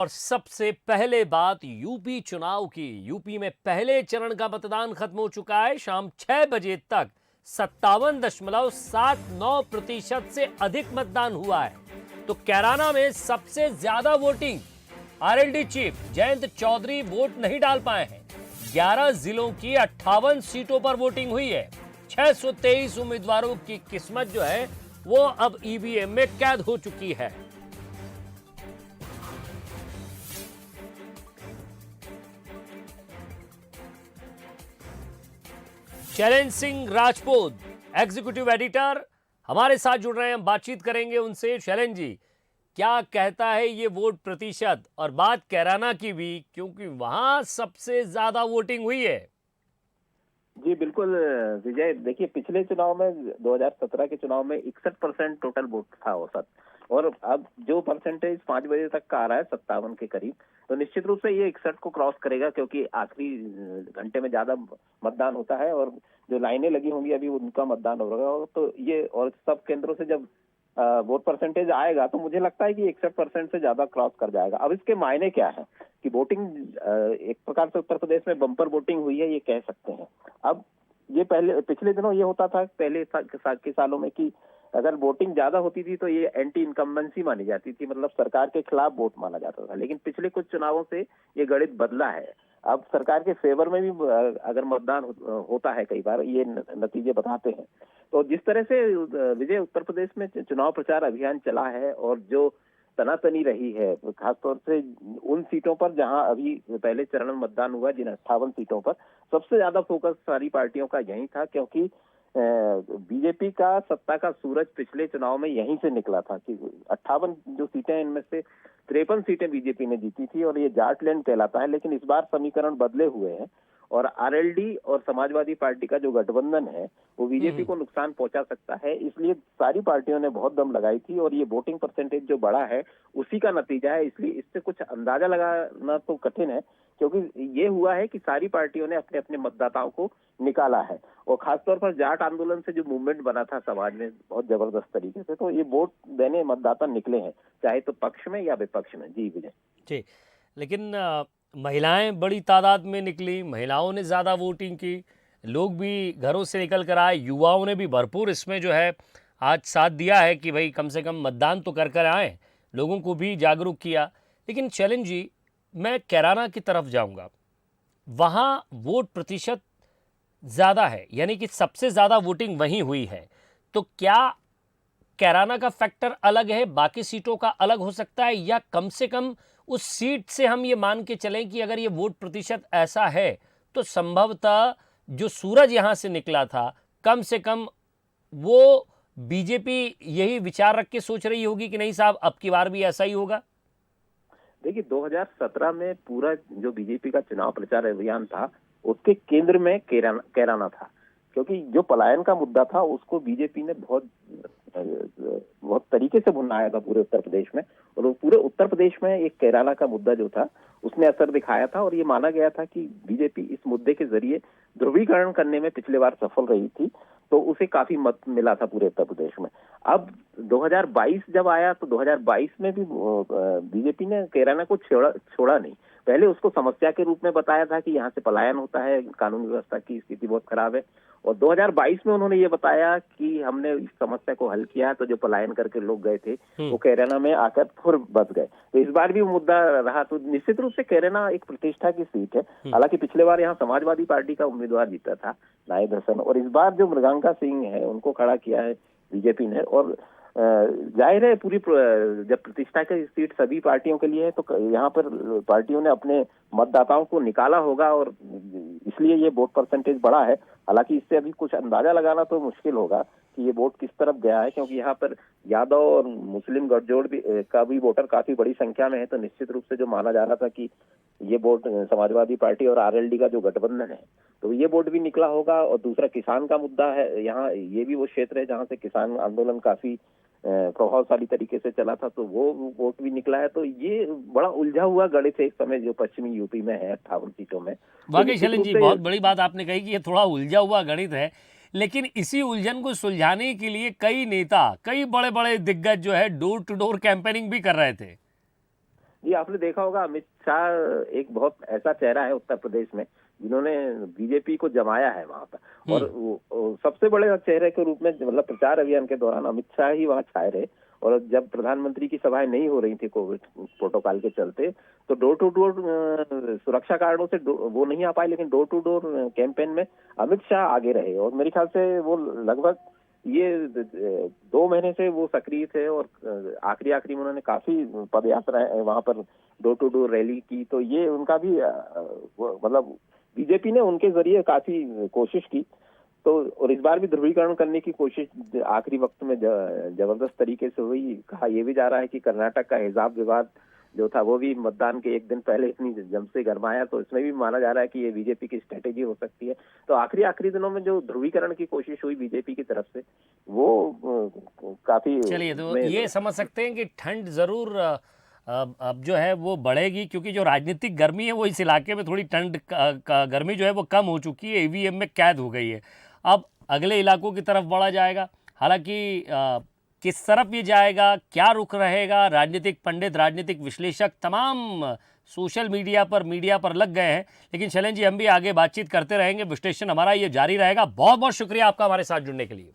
और सबसे पहले बात यूपी चुनाव की। यूपी में पहले चरण का मतदान खत्म हो चुका है। शाम 6 बजे तक 57.79% से अधिक मतदान हुआ है। तो कैराना में सबसे ज्यादा voting RLD chief Jayant Chaudhary vote नहीं डाल पाए हैं। 11 जिलों की 58 सीटों पर वोटिंग हुई है। 623 उम्मीदवारों की किस्मत जो है वो अब ईवीएम में कैद हो चुकी है। शैलेंद्र सिंह राजपूत एग्जीक्यूटिव एडिटर हमारे साथ जुड़ रहे हैं। हम बातचीत करेंगे उनसे। शैलेंद्र जी, क्या कहता है ये वोट प्रतिशत, और बात कैराना की भी, क्योंकि वहां सबसे ज्यादा वोटिंग हुई है। जी बिल्कुल विजय, देखिए पिछले चुनाव में 2017 के चुनाव में 61% टोटल वोट था औसत, और अब जो परसेंटेज 5 बजे तक का आ रहा है 57 के करीब, तो निश्चित रूप से ये 61 को क्रॉस करेगा, क्योंकि आखिरी घंटे में ज्यादा मतदान होता है और जो लाइनें लगी होंगी अभी उनका मतदान होगा। तो ये और सब केंद्रों से जब वोट परसेंटेज आएगा तो मुझे लगता है कि 61% से ज्यादा क्रॉस कर जाएगा। अब इसके मायने क्या है कि वोटिंग एक प्रकार से उत्तर प्रदेश में बम्पर वोटिंग हुई है, ये कह सकते हैं। अब ये पिछले दिनों ये होता था पहले के सालों में कि अगर वोटिंग ज्यादा होती थी तो ये एंटी इनकम्बेंसी मानी जाती थी, मतलब सरकार के खिलाफ वोट माना जाता था। लेकिन पिछले कुछ चुनावों से ये गणित बदला है। अब सरकार के फेवर में भी अगर मतदान होता है, कई बार ये नतीजे बताते हैं। तो जिस तरह से विजय उत्तर प्रदेश में चुनाव प्रचार अभियान चला है और जो तनातनी रही है, खासतौर से उन सीटों पर जहां अभी पहले चरण में मतदान हुआ, जिन 58 सीटों पर सबसे ज्यादा फोकस सारी पार्टियों का यही था, क्योंकि बीजेपी का सत्ता का सूरज पिछले चुनाव में यहीं से निकला था कि 58 जो सीटें हैं इनमें से 53 सीटें बीजेपी ने जीती थी, और ये जाटलैंड कहलाता है। लेकिन इस बार समीकरण बदले हुए हैं और आरएलडी और समाजवादी पार्टी का जो गठबंधन है वो बीजेपी को नुकसान पहुंचा सकता है। इसलिए सारी पार्टियों ने बहुत दम लगाई थी, और ये वोटिंग परसेंटेज जो बढ़ा है उसी का नतीजा है। इसलिए इससे कुछ अंदाजा लगाना तो कठिन है, क्योंकि ये हुआ है कि सारी पार्टियों ने अपने अपने मतदाताओं को निकाला है, और खासतौर पर जाट आंदोलन से जो मूवमेंट बना था समाज में बहुत जबरदस्त तरीके से, तो ये वोट देने मतदाता निकले हैं, चाहे तो पक्ष में या विपक्ष में। जी विजय जी, लेकिन महिलाएं बड़ी तादाद में निकली, महिलाओं ने ज़्यादा वोटिंग की, लोग भी घरों से निकल कर आए, युवाओं ने भी भरपूर इसमें जो है आज साथ दिया है कि भाई कम से कम मतदान तो कर कर आए, लोगों को भी जागरूक किया। लेकिन शैलेंद्र जी, मैं कैराना की तरफ जाऊंगा। वहाँ वोट प्रतिशत ज़्यादा है, यानी कि सबसे ज़्यादा वोटिंग वहीं हुई है। तो क्या कैराना का फैक्टर अलग है, बाकी सीटों का अलग हो सकता है, या कम से कम उस सीट से हम ये मान के चलें कि अगर ये वोट प्रतिशत ऐसा है तो संभवतः जो सूरज यहां से निकला था, कम से कम वो बीजेपी यही विचार रख के सोच रही होगी कि नहीं साहब अब की बार भी ऐसा ही होगा। देखिए 2017 में पूरा जो बीजेपी का चुनाव प्रचार अभियान था उसके केंद्र में कैराना था, क्योंकि जो पलायन का मुद्दा था उसको बीजेपी ने बहुत तरीके से भुनाया था पूरे उत्तर प्रदेश में, और वो पूरे उत्तर प्रदेश में एक कैराना का मुद्दा जो था उसने असर दिखाया था, और ये माना गया था कि बीजेपी इस मुद्दे के जरिए ध्रुवीकरण करने में पिछले बार सफल रही थी, तो उसे काफी मत मिला था पूरे उत्तर प्रदेश में। अब 2022 जब आया तो 2022 में भी बीजेपी ने कैराना को छोड़ा नहीं। पहले उसको समस्या के रूप में बताया था कि यहाँ से पलायन होता है, कानून व्यवस्था की स्थिति बहुत खराब है, और 2022 में उन्होंने ये बताया कि हमने इस समस्या को हल किया, तो जो पलायन करके लोग गए थे वो कैराना में आकर फिर बस गए। तो इस बार भी वो मुद्दा रहा। तो निश्चित रूप से कैराना एक प्रतिष्ठा की सीट है। हालांकि पिछले बार यहाँ समाजवादी पार्टी का उम्मीदवार जीता था नायब हसन, और इस बार जो मृगांका सिंह है उनको खड़ा किया है बीजेपी ने। और जाहिर है पूरी जब प्रतिष्ठा की सीट सभी पार्टियों के लिए है तो यहाँ पर पार्टियों ने अपने मतदाताओं को निकाला होगा, और इसलिए ये वोट परसेंटेज बढ़ा है। हालांकि इससे अभी कुछ अंदाजा लगाना तो मुश्किल होगा कि ये वोट किस तरफ गया है, क्योंकि यहाँ पर यादव और मुस्लिम गठजोड़ का भी वोटर काफी बड़ी संख्या में है। तो निश्चित रूप से जो माना जा रहा था कि ये वोट समाजवादी पार्टी और आरएलडी का जो गठबंधन है, तो ये वोट भी निकला होगा। और दूसरा किसान का मुद्दा है यहाँ, ये भी वो क्षेत्र है जहाँ से किसान आंदोलन काफी प्रभावशाली तरीके से चला था, तो वो वोट भी निकला है। तो ये बड़ा उलझा हुआ गणित है इस समय जो पश्चिमी यूपी में है 58 सीटों में। वाकई शैलेंद्र जी, बहुत बड़ी बात आपने कही कि ये थोड़ा उलझा हुआ गणित है, लेकिन इसी उलझन को सुलझाने के लिए कई नेता, कई बड़े बड़े दिग्गज जो है डोर टू डोर कैंपेनिंग भी कर रहे थे। जी, आपने देखा होगा अमित शाह एक बहुत ऐसा चेहरा है उत्तर प्रदेश में जिन्होंने बीजेपी को जमाया है वहां पर, और वो सबसे बड़े चेहरे के रूप में मतलब प्रचार अभियान के दौरान अमित शाह ही वहां छाए रहे। और जब प्रधानमंत्री की सभाएं नहीं हो रही थी कोविड प्रोटोकॉल के चलते, तो डोर टू डोर सुरक्षा कारणों से वो नहीं आ पाए, लेकिन डोर टू डोर कैंपेन में अमित शाह आगे रहे। और मेरे ख्याल से वो लगभग ये 2 महीने से वो सक्रिय थे, और आखिरी में उन्होंने काफी पद यात्रा वहां पर डोर टू डोर रैली की। तो ये उनका भी मतलब बीजेपी ने उनके जरिए काफी कोशिश की। तो और इस बार भी ध्रुवीकरण करने की कोशिश आखिरी वक्त में जबरदस्त तरीके से हुई। कहा यह भी जा रहा है कि कर्नाटक का हिजाब विवाद जो था वो भी मतदान के एक दिन पहले इतनी जम से गरमाया, तो इसमें भी माना जा रहा है कि ये बीजेपी की स्ट्रेटेजी हो सकती है। तो आखिरी दिनों में जो ध्रुवीकरण की कोशिश हुई बीजेपी की तरफ से, वो काफी चलिए, तो ये समझ सकते हैं कि ठंड जरूर अब जो है वो बढ़ेगी, क्योंकि जो राजनीतिक गर्मी है वो इस इलाके में थोड़ी ठंड का गर्मी जो है वो कम हो चुकी है, ईवीएम में कैद हो गई है। अब अगले इलाकों की तरफ बढ़ा जाएगा। हालांकि किस तरफ ये जाएगा, क्या रुख रहेगा, राजनीतिक पंडित, राजनीतिक विश्लेषक तमाम सोशल मीडिया पर लग गए हैं। लेकिन शैलेंद्र जी, हम भी आगे बातचीत करते रहेंगे, विश्लेषण हमारा ये जारी रहेगा। बहुत बहुत शुक्रिया आपका हमारे साथ जुड़ने के लिए।